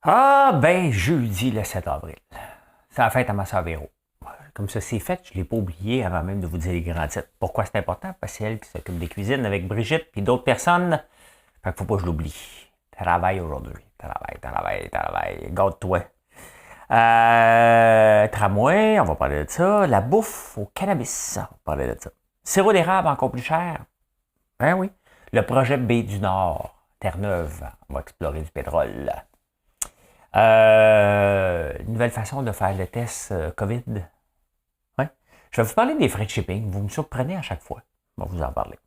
Ah, ben, jeudi le 7 avril. C'est la fête à ma sœur Véro. Comme ça, c'est fait, je ne l'ai pas oublié avant même de vous dire les grands titres. Pourquoi c'est important? Parce que c'est elle qui s'occupe des cuisines avec Brigitte et d'autres personnes. Fait qu'il faut pas que je l'oublie. Travaille aujourd'hui. Travaille. Garde-toi. Tramway, on va parler de ça. La bouffe au cannabis, on va parler de ça. Sirop d'érable encore plus cher. Ben oui. Le projet B du Nord, Terre-Neuve, on va explorer du pétrole. Une nouvelle façon de faire le test COVID. Ouais. Je vais vous parler des frais de shipping. Vous me surprenez à chaque fois. Je vais vous en parler.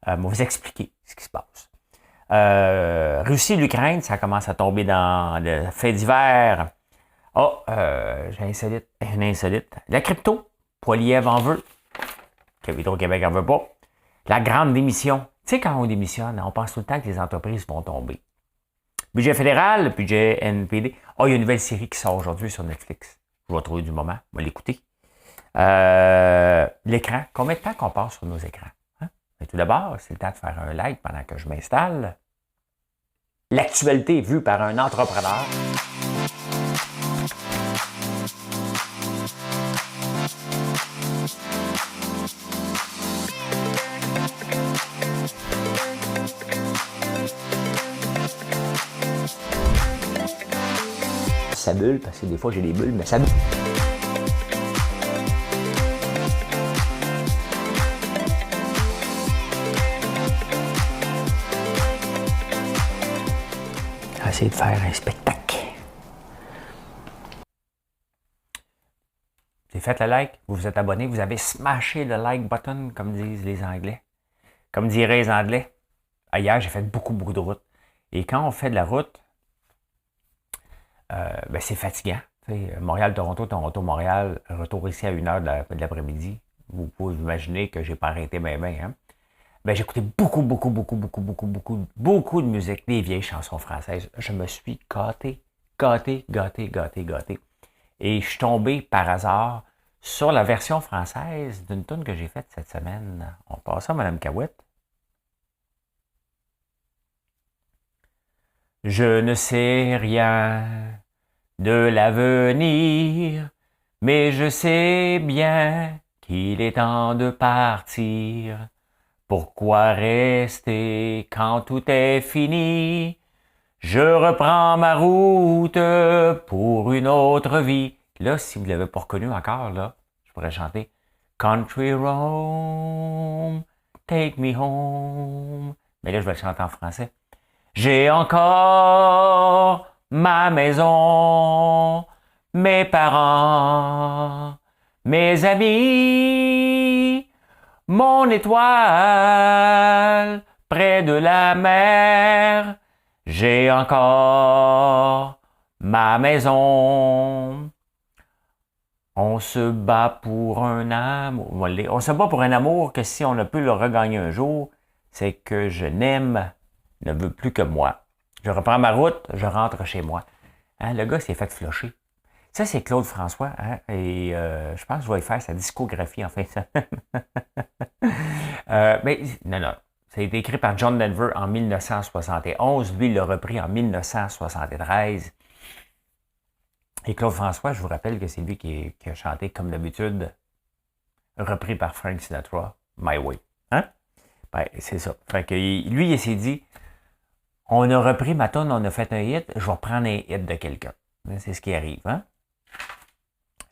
Je vais vous expliquer ce qui se passe. Russie, l'Ukraine, ça commence à tomber dans le fait d'hiver. Oh, j'ai un insolite. La crypto, Poiliev en veut. Que Hydro-Québec en veut pas. La grande démission. Tu sais, quand on démissionne, on pense tout le temps que les entreprises vont tomber. Budget fédéral, budget NPD. Oh, il y a une nouvelle série qui sort aujourd'hui sur Netflix. Je vais trouver du moment, je vais l'écouter. L'écran. Combien de temps qu'on passe sur nos écrans? Hein? Mais tout d'abord, c'est le temps de faire un like pendant que je m'installe. L'actualité vue par un entrepreneur. Ça bulle, parce que des fois j'ai des bulles, mais ça bulle. Essayer de faire un spectacle. Vous avez fait le like, vous vous êtes abonné, vous avez smashé le like button, comme disent les Anglais. Comme diraient les Anglais. Hier, j'ai fait beaucoup de route. Et quand on fait de la route, ben c'est fatigant. Montréal-Toronto, Toronto-Montréal, retour ici à 1h de l'après-midi. Vous pouvez imaginer que j'ai pas arrêté bien. Hein? Ben, j'ai écouté beaucoup de musique, des vieilles chansons françaises. Je me suis gâté. Et je suis tombé par hasard sur la version française d'une tune que j'ai faite cette semaine. On passe ça, Mme Cahouette. Je ne sais rien de l'avenir, mais je sais bien qu'il est temps de partir. Pourquoi rester quand tout est fini? Je reprends ma route pour une autre vie. Là, si vous ne l'avez pas reconnu encore, là, je pourrais chanter Country Road, take me home. Mais là, je vais le chanter en français. J'ai encore ma maison, mes parents, mes amis, mon étoile près de la mer. J'ai encore ma maison. On se bat pour un amour. On se bat pour un amour que si on ne peut le regagner un jour, c'est que je n'aime, ne veut plus que moi. Je reprends ma route, je rentre chez moi. Hein, le gars s'est fait flusher. Ça, c'est Claude François. Hein, et je pense que je vais faire sa discographie en fait. Mais non. Ça a été écrit par John Denver en 1971. Lui, il l'a repris en 1973. Et Claude François, je vous rappelle que c'est lui qui a chanté, comme d'habitude, repris par Frank Sinatra, My Way. Hein? Ben, c'est ça. Fait que lui, il s'est dit, on a repris ma tune, on a fait un hit, je vais prendre un hit de quelqu'un. C'est ce qui arrive. Hein?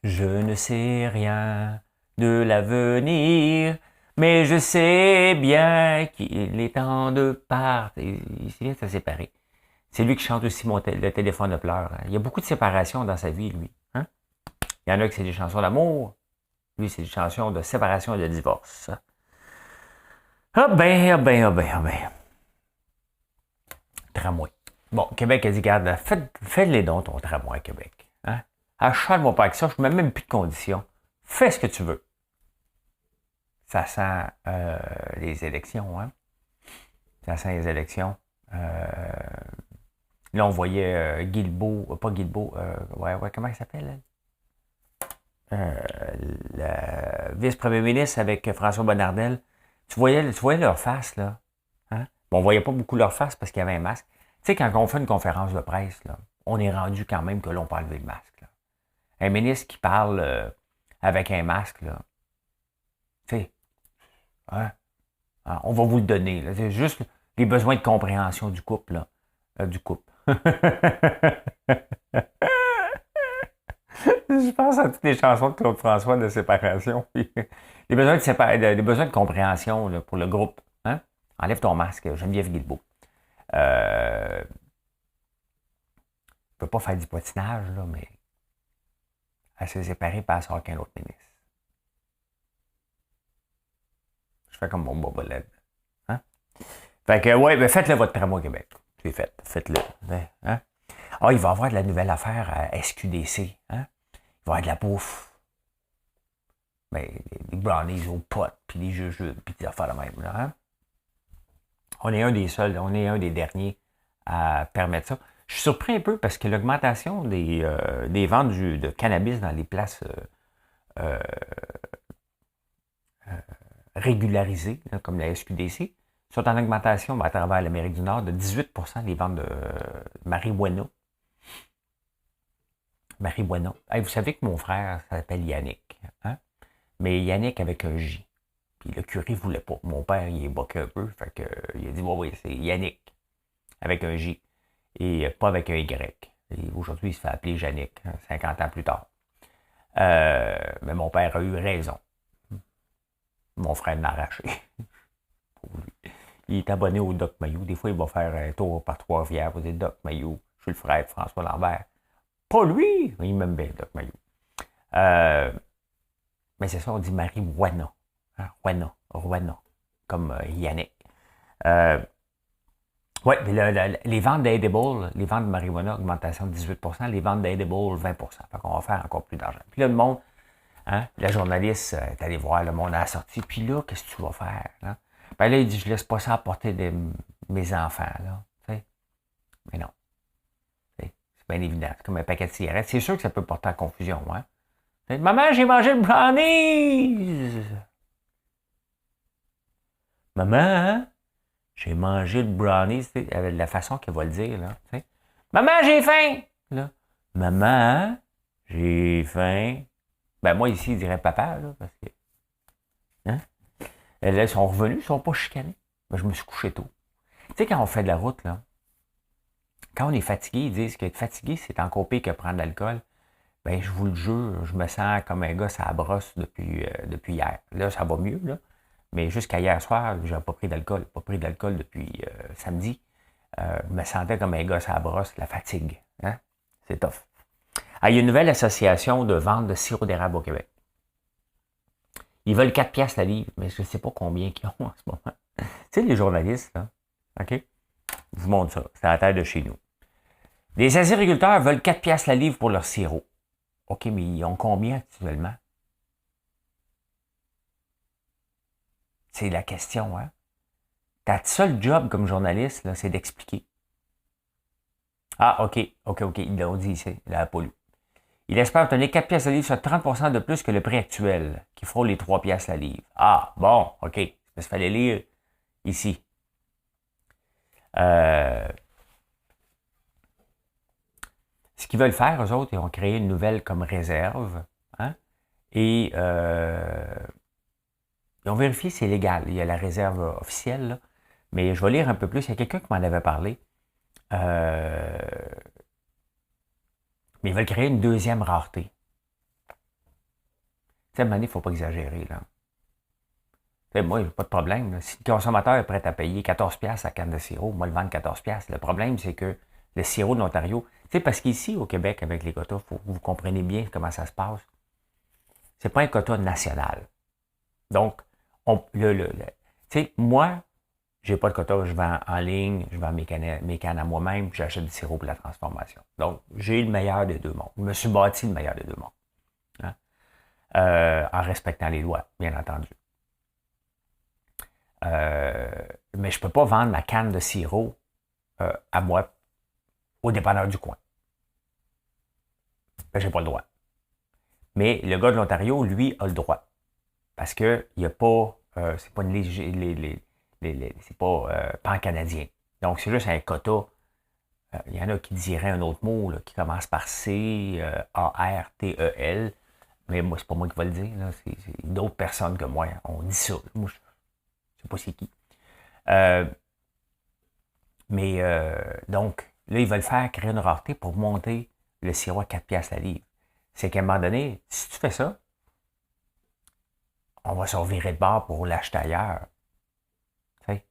Je ne sais rien de l'avenir, mais je sais bien qu'il est temps de partir. Il vient de se séparer. C'est lui qui chante aussi le téléphone de pleurs. Hein. Il y a beaucoup de séparation dans sa vie, lui. Hein? Il y en a qui c'est des chansons d'amour. Lui, c'est des chansons de séparation et de divorce. Ah ben. Tramway. Bon, Québec a dit, regarde, fais-les donc ton tramway à Québec. Hein? Achète-moi pas avec ça, je ne mets même plus de conditions. Fais ce que tu veux. Ça sent les élections, hein? Ça sent les élections. Là, on voyait Guilbeault, pas Guilbeault, comment il s'appelle? Le vice-premier ministre avec François Bonnardel. Tu voyais leur face, là. Hein? Bon, on voyait pas beaucoup leur face parce qu'il y avait un masque. Tu sais, quand on fait une conférence de presse, là, on est rendu quand même que l'on peut enlever le masque. Là. Un ministre qui parle avec un masque, là, tu sais, hein, on va vous le donner. Là. C'est juste les besoins de compréhension du couple. Là. Du couple. Je pense à toutes les chansons de Claude François de séparation. Les besoins les besoins de compréhension là, pour le groupe. Hein? Enlève ton masque, Geneviève Guilbeault. Je ne peux pas faire du patinage, là, mais elle s'est séparée par elle sort qu'un autre ministre. Je fais comme mon bobolette. Hein? Fait que, ouais, ben faites-le votre tramway Québec. C'est fait. Faites-le. Hein? Ah, il va y avoir de la nouvelle affaire à SQDC. Hein? Il va y avoir de la bouffe. Ben, des brownies aux potes, puis des jujubes, puis des affaires de même. Là, hein? On est un des seuls, on est un des derniers à permettre ça. Je suis surpris un peu parce que l'augmentation des ventes de cannabis dans les places régularisées, là, comme la SQDC, sont en augmentation à travers l'Amérique du Nord de 18% des ventes de marijuana. Marijuana. Hey, vous savez que mon frère s'appelle Yannick. Hein? Mais Yannick avec un J. Puis le curé ne voulait pas. Mon père, il est boqué un peu. Fait que, il a dit, oui, c'est Yannick. Avec un J. Et pas avec un Y. Et aujourd'hui, il se fait appeler Yannick, 50 ans plus tard. Mais mon père a eu raison. Mon frère m'a arraché. Pour lui. Il est abonné au Doc Mayou. Des fois, il va faire un tour par Trois-Rivières pour dire Doc Mayou. Je suis le frère de François Lambert. Pas lui! Il m'aime bien, Doc Mayou. Mais c'est ça, on dit marijuana. Hein? Ruana. Comme Yannick. Oui, les ventes d'edibles, les ventes de marijuana, augmentation de 18%, les ventes d'edibles, 20%. Fait qu'on va faire encore plus d'argent. Puis là, le monde, hein, la journaliste est allée voir le monde à la sortie. Puis là, qu'est-ce que tu vas faire? Hein? Ben là, il dit, je laisse pas ça à portée de mes enfants. Là. T'sais? Mais non. T'sais? C'est bien évident. C'est comme un paquet de cigarettes. C'est sûr que ça peut porter à confusion. Hein? Maman, j'ai mangé le brownies! Maman, hein? J'ai mangé le brownie, avec la façon qu'elle va le dire, là. T'sais. Maman, j'ai faim! Là. Maman, j'ai faim. Ben, moi, ici, il dirait papa, là, parce que. Hein? Là, ils sont revenus, ils ne sont pas chicanés. Ben, je me suis couché tôt. Tu sais, quand on fait de la route, là, quand on est fatigué, ils disent qu'être fatigué, c'est encore pire que prendre de l'alcool. Ben, je vous le jure, je me sens comme un gars à la brosse depuis hier. Là, ça va mieux, là. Mais jusqu'à hier soir, je n'avais pas pris d'alcool. Pas pris d'alcool depuis samedi. Je me sentais comme un gars à la brosse, la fatigue. Hein? C'est tough. Ah, il y a une nouvelle association de vente de sirop d'érable au Québec. Ils veulent 4 piastres la livre, mais je ne sais pas combien ils ont en ce moment. Tu sais, les journalistes, là, OK? Je vous montre ça. C'est à la terre de chez nous. Les agriculteurs veulent 4 piastres la livre pour leur sirop. OK, mais ils ont combien actuellement? C'est la question, hein? Ta seul job comme journaliste, là, c'est d'expliquer. Ah, OK, ils l'ont dit ici, la pollue. Il espère obtenir 4 piastres la livre, soit 30% de plus que le prix actuel, qui frôle les 3 piastres la livre. Ah, bon, OK. Il fallait lire ici. Ce qu'ils veulent faire, eux autres, ils ont créé une nouvelle comme réserve, hein? Et ils ont vérifié si c'est légal. Il y a la réserve officielle, là. Mais je vais lire un peu plus. Il y a quelqu'un qui m'en avait parlé. Mais ils veulent créer une deuxième rareté. Tu sais, à un moment donné, il ne faut pas exagérer, là. Tu sais, moi, il n'y a pas de problème. Là. Si le consommateur est prêt à payer 14$ la canne de sirop, moi, le vendre 14$. Le problème, c'est que le sirop de l'Ontario, tu sais, parce qu'ici, au Québec, avec les quotas, vous comprenez bien comment ça se passe. C'est pas un quota national. Donc, tu sais, moi, j'ai pas de quota, je vends en ligne, je vends mes cannes à moi-même, puis j'achète du sirop pour la transformation. Donc, j'ai le meilleur des deux mondes. Je me suis bâti le meilleur des deux mondes. Hein? En respectant les lois, bien entendu. Mais je peux pas vendre ma canne de sirop à moi, au dépanneur du coin. J'ai pas le droit. Mais le gars de l'Ontario, lui, a le droit. Parce que il n'y a pas, c'est pas c'est pas pan-canadien. Donc, c'est juste un quota Il y en a qui diraient un autre mot là, qui commence par C, A-R-T-E-L. Mais moi, c'est pas moi qui vais le dire. C'est d'autres personnes que moi. On dit ça. Moi, je sais pas c'est qui. Donc, là, ils veulent faire créer une rareté pour monter le sirop à 4 piastres la livre. C'est qu'à un moment donné, si tu fais ça, on va se revirer de bord pour l'acheter ailleurs. T'sais?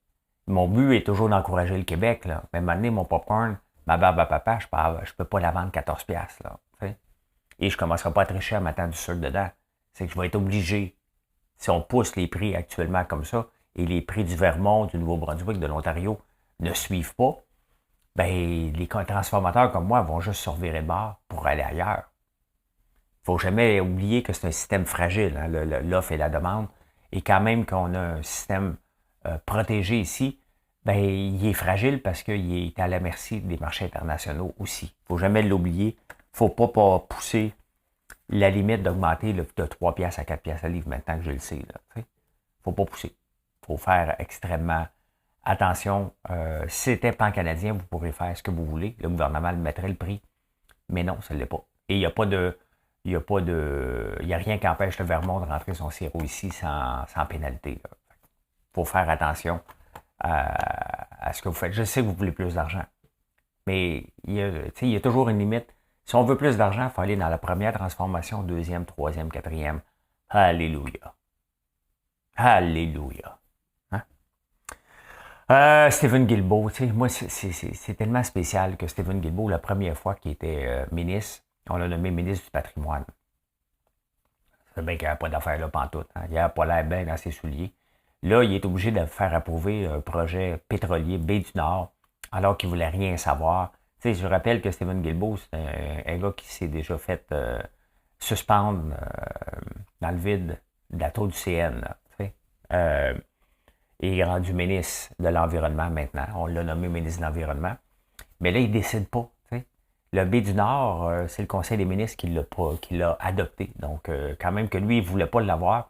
Mon but est toujours d'encourager le Québec. Là. Mais à un moment donné, mon popcorn, ma barbe à papa, je peux pas la vendre 14 piastres. Là, t'sais? Et je ne commencerai pas à tricher à m'attendre du sucre dedans. C'est que je vais être obligé, si on pousse les prix actuellement comme ça, et les prix du Vermont, du Nouveau-Brunswick, de l'Ontario ne suivent pas, ben les transformateurs comme moi vont juste se revirer de bord pour aller ailleurs. Il ne faut jamais oublier que c'est un système fragile, hein, l'offre et la demande. Et quand même qu'on a un système protégé ici, ben il est fragile parce qu'il est à la merci des marchés internationaux aussi. Il ne faut jamais l'oublier. Il ne faut pas pousser la limite d'augmenter de 3 piastres à 4 piastres à livre maintenant que je le sais. Il ne faut pas pousser. Il faut faire extrêmement attention. Si c'était pan-canadien, vous pourrez faire ce que vous voulez. Le gouvernement mettrait le prix. Mais non, ça ne l'est pas. Et il n'y a pas de... Il n'y a rien qui empêche le Vermont de rentrer son sirop ici sans pénalité. Il faut faire attention à ce que vous faites. Je sais que vous voulez plus d'argent. Mais il y a toujours une limite. Si on veut plus d'argent, il faut aller dans la première transformation, deuxième, troisième, quatrième. Alléluia. Alléluia. Hein? Stephen Guilbeault, moi, c'est tellement spécial que Stephen Guilbeault, la première fois qu'il était ministre, on l'a nommé ministre du patrimoine. C'est bien qu'il n'y a pas d'affaires là pantoute. Hein? Il n'a pas l'air bien dans ses souliers. Là, il est obligé de faire approuver un projet pétrolier Baie du Nord, alors qu'il ne voulait rien savoir. Tu sais, je rappelle que Stephen Guilbeault, c'est un gars qui s'est déjà fait suspendre dans le vide de la tour du CN. Là, tu sais. Il est rendu ministre de l'Environnement maintenant. On l'a nommé ministre de l'Environnement. Mais là, il ne décide pas. Le Baie du Nord, c'est le Conseil des ministres qui l'a adopté. Donc, quand même que lui, il ne voulait pas l'avoir,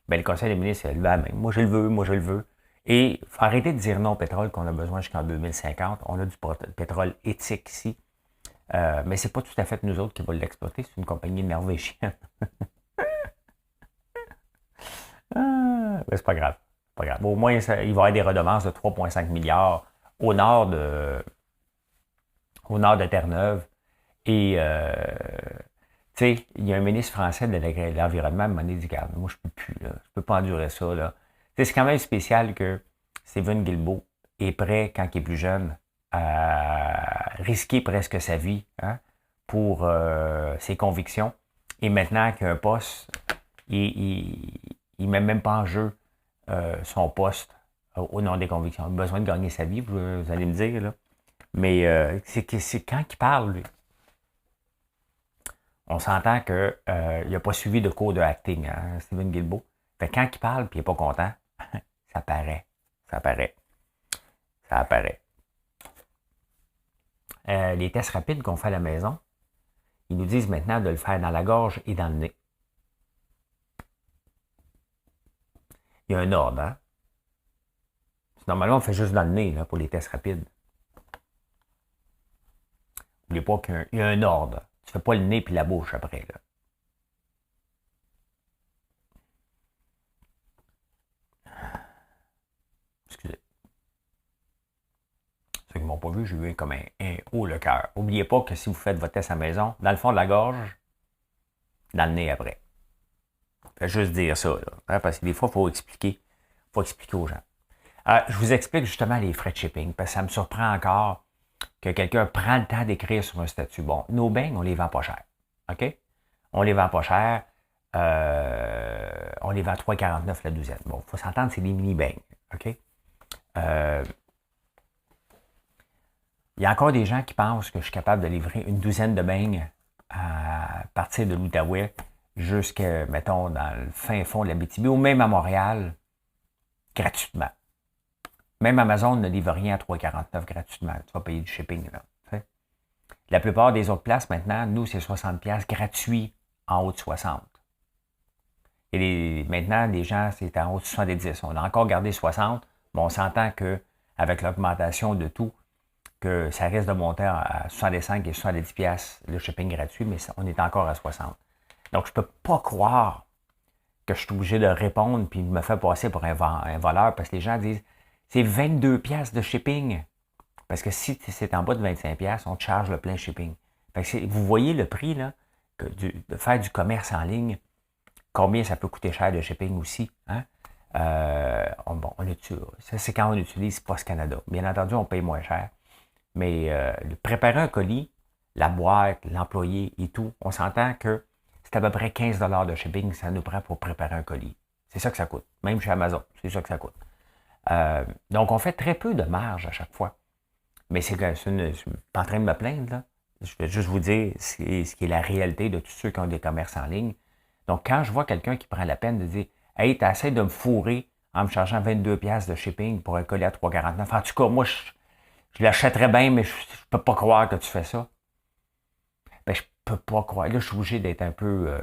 ben, le Conseil des ministres, il a dit, moi je le veux, moi je le veux. Et il faut arrêter de dire non au pétrole qu'on a besoin jusqu'en 2050. On a du pétrole éthique ici. Mais c'est pas tout à fait nous autres qui va l'exploiter. C'est une compagnie norvégienne. Ben, c'est pas grave. Pas grave. Au moins, il va y avoir des redevances de 3,5 milliards au nord de Terre-Neuve. Et, tu sais, il y a un ministre français de l'Environnement, m'a dit, moi, je peux plus, là. Je peux pas endurer ça, là. C'est quand même spécial que Stephen Guilbeault est prêt, quand il est plus jeune, à risquer presque sa vie pour ses convictions. Et maintenant qu'il a un poste, il ne met même pas en jeu son poste au nom des convictions. Il a besoin de gagner sa vie, vous allez me dire, là. Mais c'est quand il parle, lui. On s'entend qu'il n'a pas suivi de cours de acting, hein, Stephen Guilbeault. Fait quand il parle et il n'est pas content, ça paraît. Ça paraît. Ça apparaît. Les tests rapides qu'on fait à la maison, ils nous disent maintenant de le faire dans la gorge et dans le nez. Il y a un ordre, hein? Normalement, on fait juste dans le nez là, pour les tests rapides. N'oubliez pas qu'il y a un ordre. Tu ne fais pas le nez puis la bouche après. Là. Excusez. Ceux qui ne m'ont pas vu, j'ai eu comme un haut le cœur. N'oubliez pas que si vous faites votre test à la maison, dans le fond de la gorge, dans le nez après. Faites juste dire ça. Là, hein, parce que des fois, il faut expliquer aux gens. Je vous explique justement les frais de shipping, parce que ça me surprend encore que quelqu'un prend le temps d'écrire sur un statut. Bon, nos beignes, on les vend pas cher. OK? On les vend pas cher. On les vend 3,49 la douzaine. Bon, il faut s'entendre, c'est des mini-beignes. OK? Il y a encore des gens qui pensent que je suis capable de livrer une douzaine de beignes à partir de l'Outaouais jusqu'à, mettons, dans le fin fond de l'Abitibi ou même à Montréal, gratuitement. Même Amazon ne livre rien à 3,49 gratuitement. Tu vas payer du shipping. Là, la plupart des autres places, maintenant, nous, c'est 60$ gratuit en haut de 60. Et maintenant, les gens, c'est en haut de 70. On a encore gardé 60, mais on s'entend qu'avec l'augmentation de tout, que ça risque de monter à 65 et 70 pièces le shipping gratuit, mais on est encore à 60. Donc, je ne peux pas croire que je suis obligé de répondre puis de me faire passer pour un voleur parce que les gens disent c'est 22 pièces de shipping. Parce que si c'est en bas de 25 pièces, on te charge le plein shipping. Fait que vous voyez le prix là, de faire du commerce en ligne, combien ça peut coûter cher de shipping aussi. Hein? Ça, c'est quand on utilise Post Canada. Bien entendu, on paye moins cher. Mais préparer un colis, la boîte, l'employé et tout, on s'entend que c'est à peu près 15 $ de shipping que ça nous prend pour préparer un colis. C'est ça que ça coûte. Même chez Amazon, c'est ça que ça coûte. Donc, on fait très peu de marge à chaque fois. Mais je ne suis pas en train de me plaindre, là. Je vais juste vous dire ce qui est la réalité de tous ceux qui ont des commerces en ligne. Donc, quand je vois quelqu'un qui prend la peine de dire « Hey, tu essaies de me fourrer en me chargeant 22 pièces de shipping pour un colis à 3,49. » En tout cas, moi, je l'achèterais bien, mais je ne peux pas croire que tu fais ça. Ben, je peux pas croire. Là, je suis obligé d'être un peu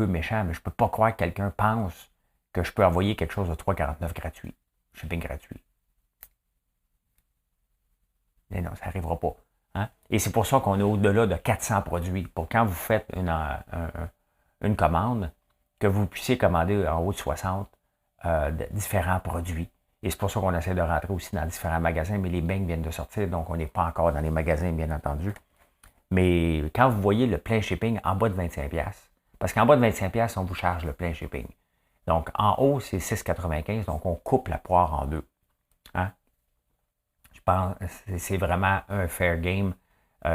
méchant, mais je peux pas croire que quelqu'un pense que je peux envoyer quelque chose de 3,49 gratuit. Shipping gratuit. Mais non, ça n'arrivera pas. Hein? Et c'est pour ça qu'on est au-delà de 400 produits. Pour quand vous faites une commande, que vous puissiez commander en haut de 60 différents produits. Et c'est pour ça qu'on essaie de rentrer aussi dans différents magasins, mais les beignes viennent de sortir, donc on n'est pas encore dans les magasins, bien entendu. Mais quand vous voyez le plein shipping en bas de 25$, parce qu'en bas de 25$, on vous charge le plein shipping. Donc, en haut, c'est 6,95$, donc on coupe la poire en deux. Hein? Je pense que c'est vraiment un fair game.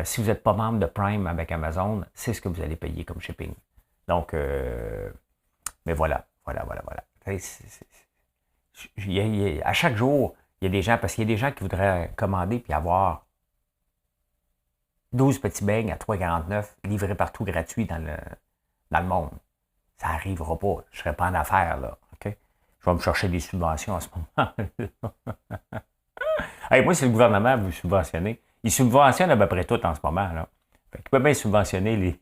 Si vous n'êtes pas membre de Prime avec Amazon, c'est ce que vous allez payer comme shipping. Donc, mais voilà. À chaque jour, il y a des gens, parce qu'il y a des gens qui voudraient commander puis avoir 12 petits beignes à 3,49 livrés partout gratuits dans le monde. Ça n'arrivera pas. Je ne serai pas en affaires, là. Okay? Je vais me chercher des subventions en ce moment. Hey, moi, c'est le gouvernement à vous subventionner. Il subventionne à peu près tout en ce moment. Là. Fait qu'il peut bien subventionner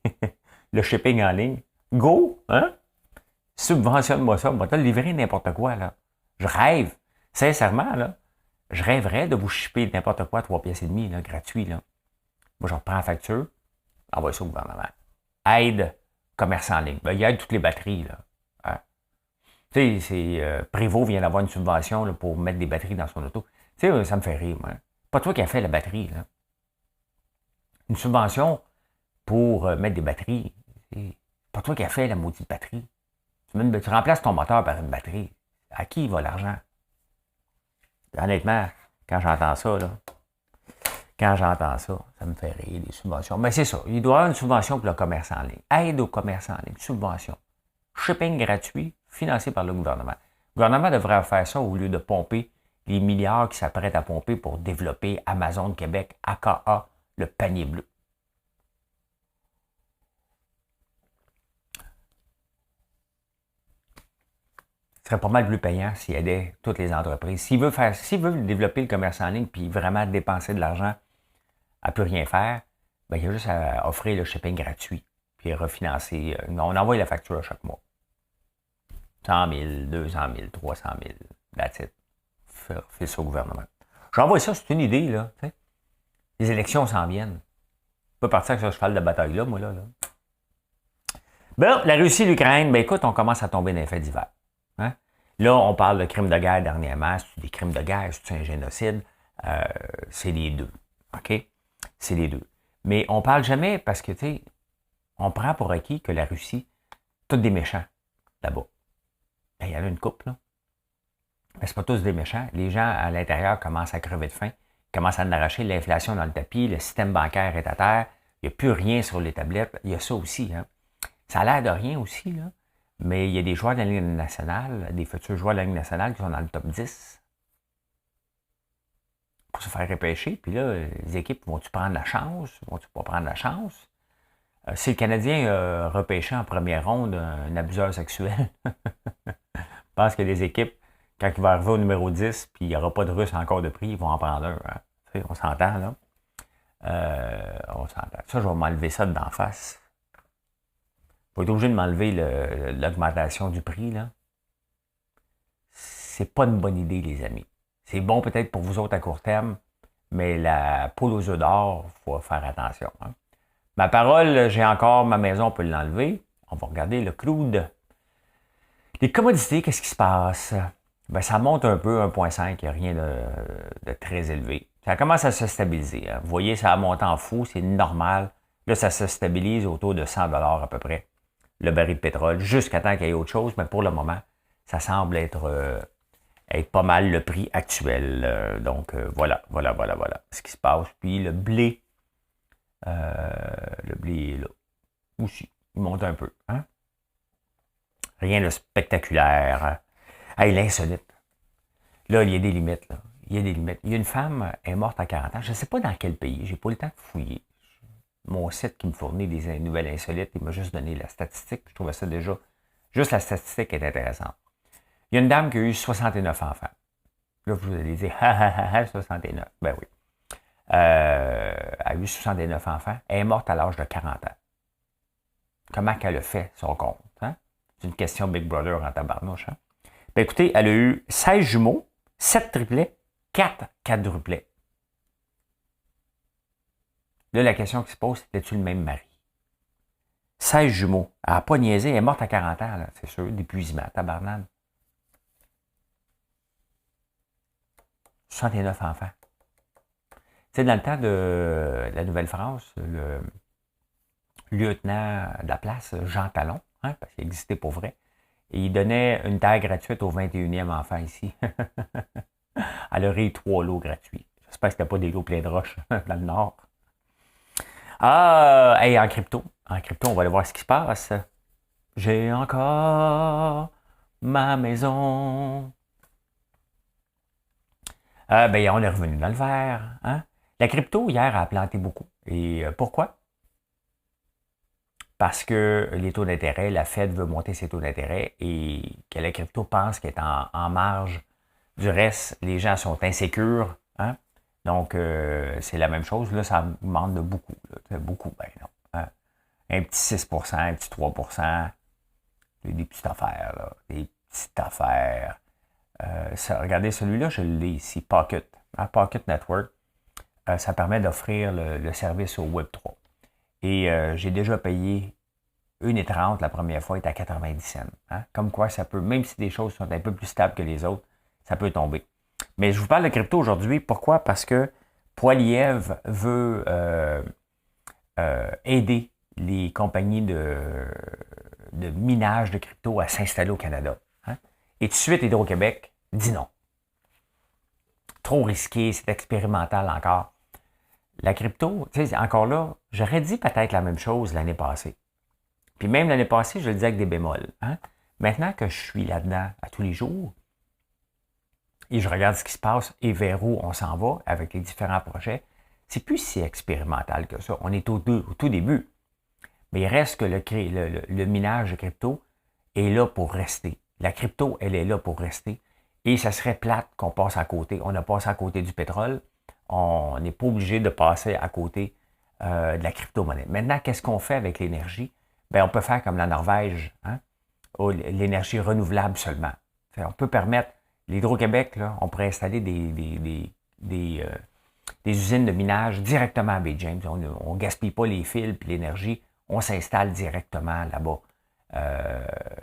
le shipping en ligne. Go! Hein? Subventionne-moi ça. Moi, te livrer n'importe quoi. Là. Je rêve. Sincèrement, là, je rêverais de vous shipper n'importe quoi à 3,5 pièces là, gratuit. Là. Moi, je reprends la facture, envoie ça au gouvernement. Aide commerce en ligne. Ben, il aide toutes les batteries. Là. Hein? Tu sais, Prévost vient d'avoir une subvention là, pour mettre des batteries dans son auto. Tu sais, ça me fait rire, moi. Pas toi qui as fait la batterie, là. Une subvention pour mettre des batteries. C'est pas toi qui as fait la maudite batterie. Tu remplaces ton moteur par une batterie. À qui va l'argent? Honnêtement, quand j'entends ça, ça me fait rire, les subventions. Mais c'est ça, il doit y avoir une subvention pour le commerce en ligne. Aide au commerce en ligne, subvention. Shipping gratuit, financé par le gouvernement. Le gouvernement devrait faire ça au lieu de pomper les milliards qui s'apprêtent à pomper pour développer Amazon Québec, aka le panier bleu. Ce serait pas mal plus payant s'il aidait toutes les entreprises. S'il veut développer le commerce en ligne puis vraiment dépenser de l'argent à plus rien faire, ben, il y a juste à offrir le shipping gratuit puis refinancer. On envoie la facture à chaque mois. 100 000, 200 000, 300 000, that's it. Fait ça au gouvernement. J'envoie ça, c'est une idée, là. T'sais. Les élections s'en viennent. Je peux partir avec ce cheval de bataille-là, moi, là. Bon, la Russie et l'Ukraine, ben écoute, on commence à tomber dans les faits divers. Hein? Là, on parle de crimes de guerre dernièrement. C'est des crimes de guerre, c'est un génocide. C'est les deux. OK? C'est les deux. Mais on parle jamais parce que, tu sais, on prend pour acquis que la Russie, tous des méchants là-bas. Ben, il y en a une couple, là. Mais c'est pas tous des méchants. Les gens à l'intérieur commencent à crever de faim, commencent à en arracher, l'inflation dans le tapis, le système bancaire est à terre, il n'y a plus rien sur les tablettes. Il y a ça aussi. Hein. Ça a l'air de rien aussi, là. Mais il y a des joueurs de la Ligue nationale, des futurs joueurs de la Ligue nationale qui sont dans le top 10 pour se faire repêcher. Puis là, les équipes, vont-tu prendre la chance? Vont-tu pas prendre la chance? Si le Canadien repêché en première ronde un abuseur sexuel, je pense que les équipes, quand il va arriver au numéro 10, puis il n'y aura pas de Russes encore de prix, ils vont en prendre un. Hein. On s'entend, là. On s'entend. Ça, je vais m'enlever ça d'en face. Je vais être obligé de m'enlever l'augmentation du prix, là. C'est pas une bonne idée, les amis. C'est bon peut-être pour vous autres à court terme, mais la poule aux œufs d'or, il faut faire attention. Hein. Ma parole, j'ai encore ma maison, on peut l'enlever. On va regarder le crude. Les commodités, qu'est-ce qui se passe? Ben, ça monte un peu, 1,5, il n'y a rien de très élevé. Ça commence à se stabiliser. Hein. Vous voyez, ça a monté en fou, c'est normal. Là, ça se stabilise autour de 100 $ à peu près, le baril de pétrole, jusqu'à temps qu'il y ait autre chose, mais pour le moment, ça semble être pas mal le prix actuel. Donc, voilà ce qui se passe. Puis le blé est là aussi, il monte un peu. Hein? Rien de spectaculaire. Hey, l'insolite. Là, il y a des limites. Là. Il y a des limites. Il y a une femme, elle est morte à 40 ans. Je ne sais pas dans quel pays. J'ai pas eu le temps de fouiller. Mon site qui me fournit des nouvelles insolites, il m'a juste donné la statistique. Je trouvais ça déjà... Juste la statistique est intéressante. Il y a une dame qui a eu 69 enfants. Là, vous allez dire, 69. Ben oui. Elle a eu 69 enfants. Elle est morte à l'âge de 40 ans. Comment qu'elle a fait son compte? Hein? C'est une question Big Brother en tabarnouche. Hein? Ben écoutez, elle a eu 16 jumeaux, 7 triplets, 4 quadruplets. Là, la question qui se pose, c'était-tu le même mari? 16 jumeaux. Elle n'a pas niaisé, elle est morte à 40 ans, là, c'est sûr, d'épuisement, tabarnane. 69 enfants. Tu sais, dans le temps de la Nouvelle-France, le lieutenant de la place, Jean Talon, hein, parce qu'il existait pour vrai, et il donnait une terre gratuite au 21e enfant ici. Elle aurait eu 3 lots gratuits. J'espère que c'était pas des lots pleins de roches dans le nord. Ah, hey, en crypto, on va aller voir ce qui se passe. J'ai encore ma maison. Ben, on est revenu dans le vert. Hein? La crypto, hier, a planté beaucoup. Et pourquoi? Parce que les taux d'intérêt, la Fed veut monter ses taux d'intérêt et que la crypto pense qu'elle est en marge du reste. Les gens sont insécures. Hein? Donc, c'est la même chose. Là, ça augmente de beaucoup. Là. Beaucoup, ben non. Hein? Un petit 6%, un petit 3%. Des petites affaires, là. Des petites affaires. Regardez, celui-là, je l'ai ici, Pocket. Hein? Pocket Network. Ça permet d'offrir le service au Web3. Et j'ai déjà payé 1,30 la première fois, est à 90 cents. Hein? Comme quoi, ça peut, même si des choses sont un peu plus stables que les autres, ça peut tomber. Mais je vous parle de crypto aujourd'hui. Pourquoi? Parce que Poiliev veut aider les compagnies de minage de crypto à s'installer au Canada. Hein? Et tout de suite, Hydro-Québec dit non. Trop risqué, c'est expérimental encore. La crypto, tu sais, encore là, j'aurais dit peut-être la même chose l'année passée. Puis même l'année passée, je le disais avec des bémols. Hein? Maintenant que je suis là-dedans à tous les jours, et je regarde ce qui se passe et vers où on s'en va avec les différents projets, c'est plus si expérimental que ça. On est au tout début. Mais il reste que le minage de crypto est là pour rester. La crypto, elle est là pour rester. Et ça serait plate qu'on passe à côté. On a passé à côté du pétrole. On n'est pas obligé de passer à côté de la crypto-monnaie. Maintenant, qu'est-ce qu'on fait avec l'énergie? Bien, on peut faire comme la Norvège, hein? L'énergie renouvelable seulement. On peut permettre, l'Hydro-Québec, là, on pourrait installer des usines de minage directement à Bay James. On ne gaspille pas les fils et l'énergie, on s'installe directement là-bas.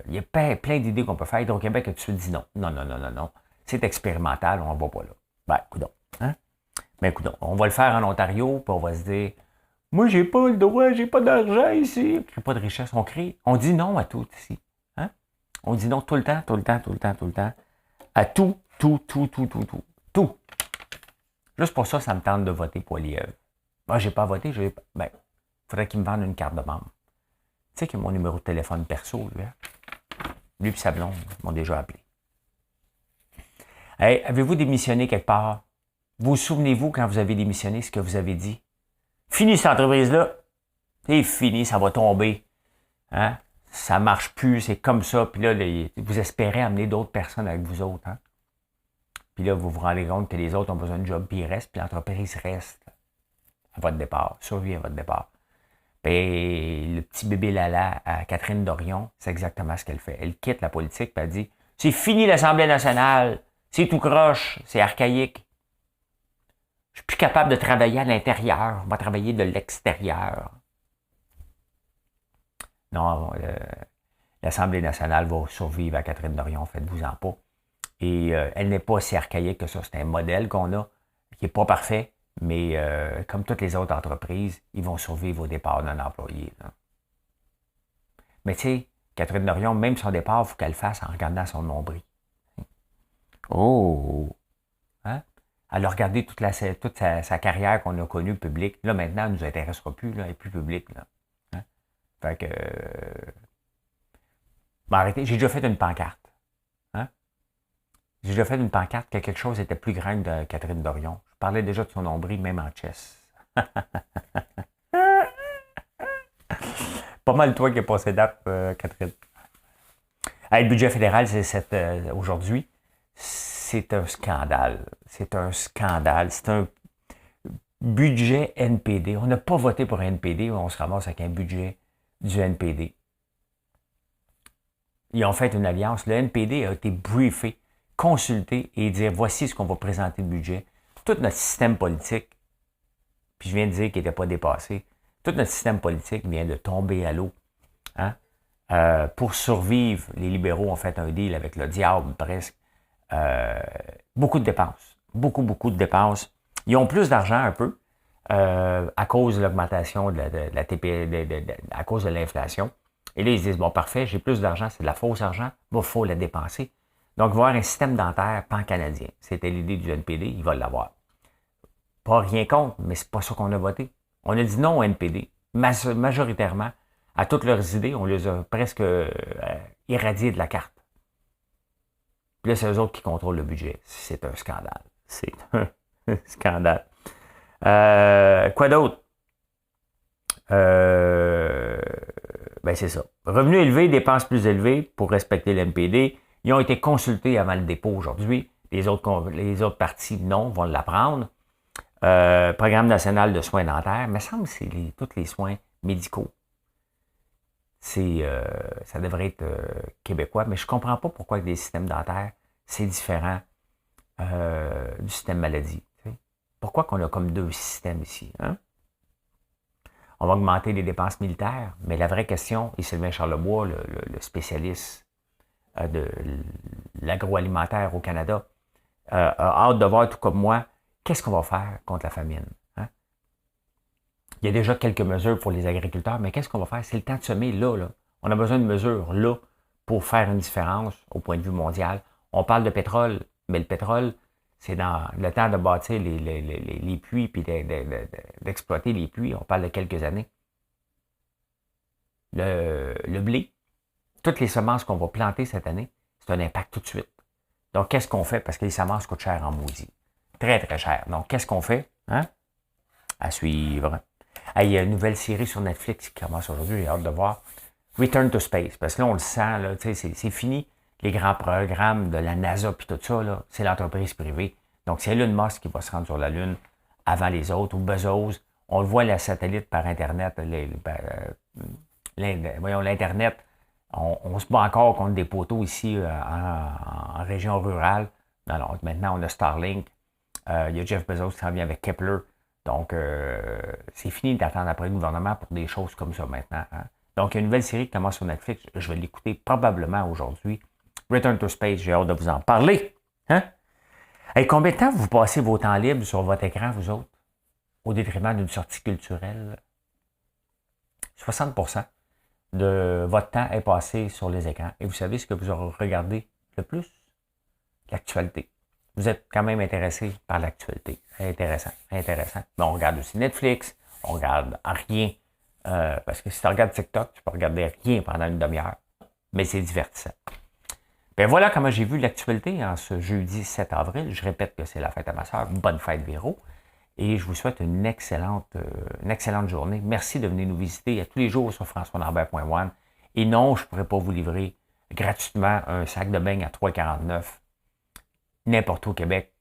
Il y a plein d'idées qu'on peut faire. Hydro-Québec a tout de suite dit non. Non. C'est expérimental, on ne va pas là. Ben, coudonc. Hein? Mais écoute, on va le faire en Ontario, puis on va se dire, moi, j'ai pas le droit, j'ai pas d'argent ici. On crée pas de richesse, on dit non à tout ici. Hein? On dit non tout le temps. À tout. Juste pour ça, ça me tente de voter pour Poiliev. Moi, j'ai pas voté, ben, il faudrait qu'il me vende une carte de membre. Tu sais qu'il y a mon numéro de téléphone perso, lui. Hein? Lui et sa blonde m'ont déjà appelé. Hey, avez-vous démissionné quelque part? Vous souvenez-vous quand vous avez démissionné ce que vous avez dit? Fini cette entreprise-là. C'est fini, ça va tomber. Hein? Ça ne marche plus, c'est comme ça. Puis là, vous espérez amener d'autres personnes avec vous autres. Hein? Puis là, vous vous rendez compte que les autres ont besoin de job, puis ils restent, puis l'entreprise reste à votre départ, survie à votre départ. Puis le petit bébé Lala à Catherine Dorion, c'est exactement ce qu'elle fait. Elle quitte la politique, puis elle dit, c'est fini l'Assemblée nationale, c'est tout croche, c'est archaïque. Je suis plus capable de travailler à l'intérieur. On va travailler de l'extérieur. Non, l'Assemblée nationale va survivre à Catherine Dorion, faites-vous-en pas. Et elle n'est pas si archaïque que ça. C'est un modèle qu'on a, qui n'est pas parfait, mais comme toutes les autres entreprises, ils vont survivre au départ d'un employé. Là. Mais tu sais, Catherine Dorion, même son départ, il faut qu'elle le fasse en regardant son nombril. Oh! Hein? Elle a regardé toute sa carrière qu'on a connue publique. Là, maintenant, elle ne nous intéressera plus. Là, elle n'est plus publique. Là. Hein? Fait que... bon, arrêtez, j'ai déjà fait une pancarte. Hein? J'ai déjà fait une pancarte que quelque chose était plus grand que Catherine Dorion. Je parlais déjà de son nombril, même en chess. Pas mal toi qui as passé date, Catherine. Hey, le budget fédéral, c'est aujourd'hui. C'est un scandale. C'est un scandale. C'est un budget NPD. On n'a pas voté pour un NPD, on se ramasse avec un budget du NPD. Ils ont fait une alliance. Le NPD a été briefé, consulté et dire voici ce qu'on va présenter le budget. Tout notre système politique, puis je viens de dire qu'il n'était pas dépassé, tout notre système politique vient de tomber à l'eau. Hein? Pour survivre, les libéraux ont fait un deal avec le diable presque. Beaucoup de dépenses. Beaucoup de dépenses. Ils ont plus d'argent un peu à cause de l'augmentation de la TP, à cause de l'inflation. Et là, ils se disent, bon, parfait, j'ai plus d'argent, c'est de la fausse argent, il faut la dépenser. Donc, il va y avoir un système dentaire pan-canadien. C'était l'idée du NPD, il va l'avoir. Pas rien contre, mais c'est pas ça qu'on a voté. On a dit non au NPD. Majoritairement, à toutes leurs idées, on les a presque irradiées de la carte. Puis là, c'est eux autres qui contrôlent le budget. C'est un scandale. C'est un scandale. Quoi d'autre? Ben c'est ça. Revenus élevés, dépenses plus élevées pour respecter l'NPD. Ils ont été consultés avant le dépôt aujourd'hui. Les autres partis, non, vont l'apprendre. Programme national de soins dentaires. Il me semble que c'est tous les soins médicaux. Ça devrait être québécois, mais je ne comprends pas pourquoi avec des systèmes dentaires, c'est différent du système maladie. T'sais. Pourquoi qu'on a comme deux systèmes ici? Hein? On va augmenter les dépenses militaires, mais la vraie question, et Sylvain Charlebois, le spécialiste de l'agroalimentaire au Canada, a hâte de voir, tout comme moi, qu'est-ce qu'on va faire contre la famine? Hein? Il y a déjà quelques mesures pour les agriculteurs, mais qu'est-ce qu'on va faire? C'est le temps de semer là. On a besoin de mesures là pour faire une différence au point de vue mondial. On parle de pétrole, mais le pétrole, c'est dans le temps de bâtir les puits puis d'exploiter les puits. On parle de quelques années. Le blé, toutes les semences qu'on va planter cette année, c'est un impact tout de suite. Donc, qu'est-ce qu'on fait? Parce que les semences coûtent cher en maudit. Très, très cher. Donc, qu'est-ce qu'on fait? Hein? À suivre. Il y a une nouvelle série sur Netflix qui commence aujourd'hui. J'ai hâte de voir. Return to Space. Parce que là, on le sent, là, c'est fini. Les grands programmes de la NASA puis tout ça, là, c'est l'entreprise privée. Donc, c'est Elon Musk qui va se rendre sur la Lune avant les autres, ou Bezos. On le voit, la satellite par Internet, l'Internet. On se bat encore contre des poteaux ici en région rurale. Alors, maintenant, on a Starlink. Il y a Jeff Bezos qui s'en vient avec Kepler. Donc, c'est fini d'attendre après le gouvernement pour des choses comme ça maintenant. Hein? Donc, il y a une nouvelle série qui commence sur Netflix. Je vais l'écouter probablement aujourd'hui. Return to Space, j'ai hâte de vous en parler. Hein? Hey, combien de temps vous passez vos temps libres sur votre écran, vous autres, au détriment d'une sortie culturelle? 60% de votre temps est passé sur les écrans. Et vous savez ce que vous aurez regardé le plus? L'actualité. Vous êtes quand même intéressé par l'actualité. Intéressant. Mais on regarde aussi Netflix, on regarde rien. Parce que si tu regardes TikTok, tu peux regarder rien pendant une demi-heure. Mais c'est divertissant. Ben voilà comment j'ai vu l'actualité en ce jeudi 7 avril. Je répète que c'est la fête à ma soeur. Bonne fête, Véro. Et je vous souhaite une excellente journée. Merci de venir nous visiter tous les jours sur françoislambert.one. Et non, je ne pourrais pas vous livrer gratuitement un sac de beignes à 3,49 n'importe où au Québec.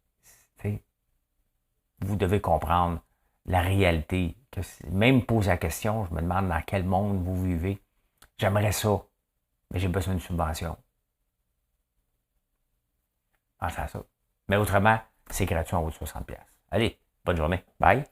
Vous devez comprendre la réalité. Que même poser la question, je me demande dans quel monde vous vivez. J'aimerais ça, mais j'ai besoin d'une subvention. Pensez à ça. Mais autrement, c'est gratuit en haut de 60$. Allez, Bonne journée. Bye.